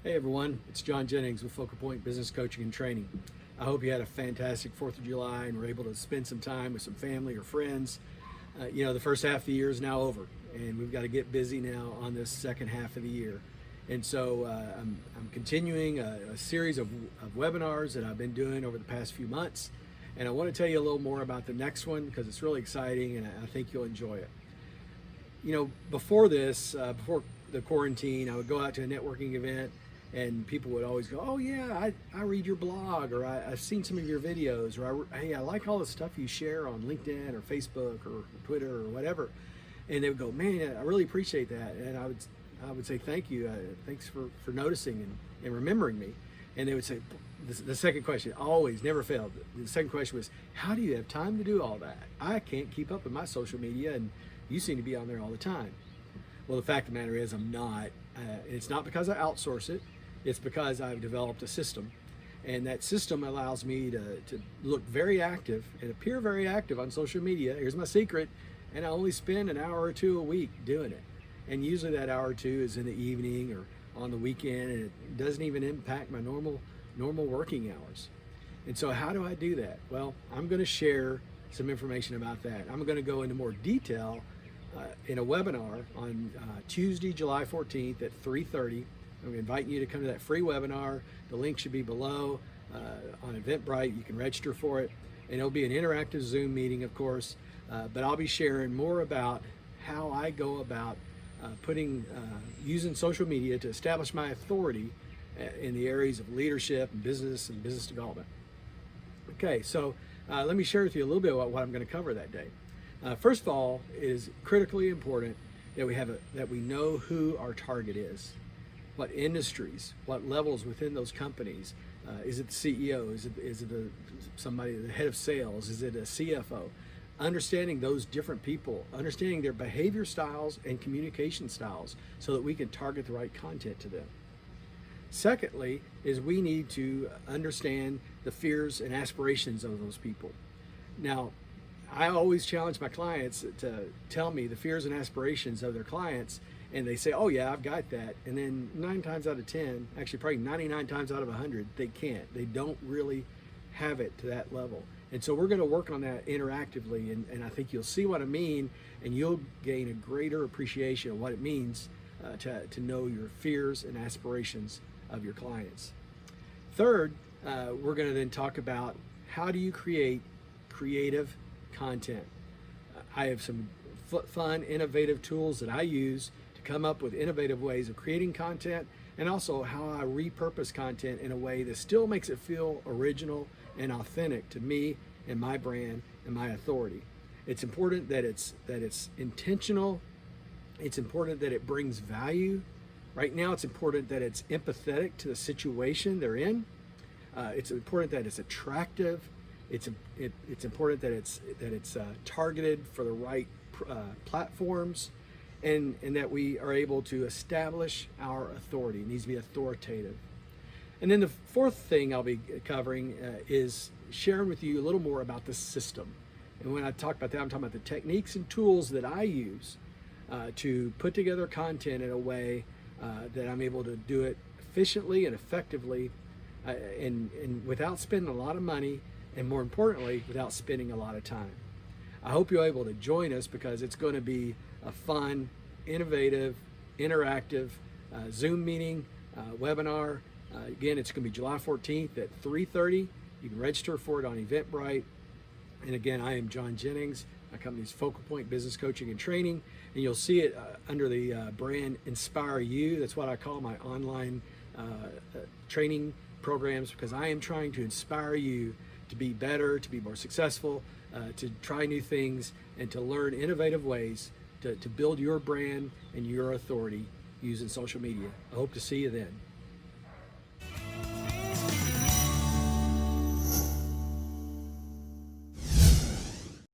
Hey everyone, it's John Jennings with Focal Point Business Coaching and Training. I hope you had a fantastic 4th of July and were able to spend some time with some family or friends. The first half of the year is now over and we've got to get busy now on this second half of the year. And so I'm continuing a series of webinars that I've been doing over the past few months. And I want to tell you a little more about the next one because it's really exciting and I think you'll enjoy it. Before this, before the quarantine, I would go out to a networking event and people would always go, oh yeah, I read your blog, or I've seen some of your videos, or hey, I like all the stuff you share on LinkedIn or Facebook or Twitter or whatever. And they would go, man, I really appreciate that. And I would say, thank you. Thanks for noticing and remembering me. And they would say, the second question always never failed. The second question was, how do you have time to do all that? I can't keep up with my social media and you seem to be on there all the time. Well, the fact of the matter is I'm not. It's not because I outsource it. It's because I've developed a system, and that system allows me to look very active and appear very active on social media. Here's my secret, and I only spend an hour or two a week doing it. And usually that hour or two is in the evening or on the weekend, and it doesn't even impact my normal working hours. And so how do I do that? Well, I'm going to share some information about that. I'm going to go into more detail in a webinar on Tuesday, July 14th at 3:30. I'm inviting you to come to that free webinar. The link should be below on Eventbrite. You can register for it. And it'll be an interactive Zoom meeting, of course. But I'll be sharing more about how I go about using social media to establish my authority in the areas of leadership and business development. Okay, so let me share with you a little bit about what I'm going to cover that day. First of all, it is critically important that we know who our target is. What industries, what levels within those companies. Is it the CEO? Is it somebody, the head of sales? Is it a CFO? Understanding those different people, understanding their behavior styles and communication styles so that we can target the right content to them. Secondly, is we need to understand the fears and aspirations of those people. Now, I always challenge my clients to tell me the fears and aspirations of their clients, and they say, oh yeah, I've got that. And then 9 times out of 10, actually probably 99 times out of 100, they can't. They don't really have it to that level. And so we're going to work on that interactively, and I think you'll see what I mean, and you'll gain a greater appreciation of what it means to know your fears and aspirations of your clients. Third, we're going to then talk about how do you create creative content. I have some fun, innovative tools that I use to come up with innovative ways of creating content, and also how I repurpose content in a way that still makes it feel original and authentic to me and my brand and my authority. It's important that it's intentional. It's important that it brings value. Right now, it's important that it's empathetic to the situation they're in. It's important that it's attractive. It's important that it's targeted for the right platforms, and that we are able to establish our authority. It needs to be authoritative. And then the fourth thing I'll be covering is sharing with you a little more about the system. And when I talk about that, I'm talking about the techniques and tools that I use to put together content in a way that I'm able to do it efficiently and effectively and without spending a lot of money, and more importantly, without spending a lot of time. I hope you're able to join us because it's going to be a fun, innovative, interactive Zoom meeting, webinar. Again, it's going to be July 14th at 3:30. You can register for it on Eventbrite. And again, I am John Jennings. My company's Focal Point Business Coaching and Training. And you'll see it under the brand Inspire You. That's what I call my online training programs, because I am trying to inspire you to be better, to be more successful, to try new things, and to learn innovative ways to build your brand and your authority using social media. I hope to see you then.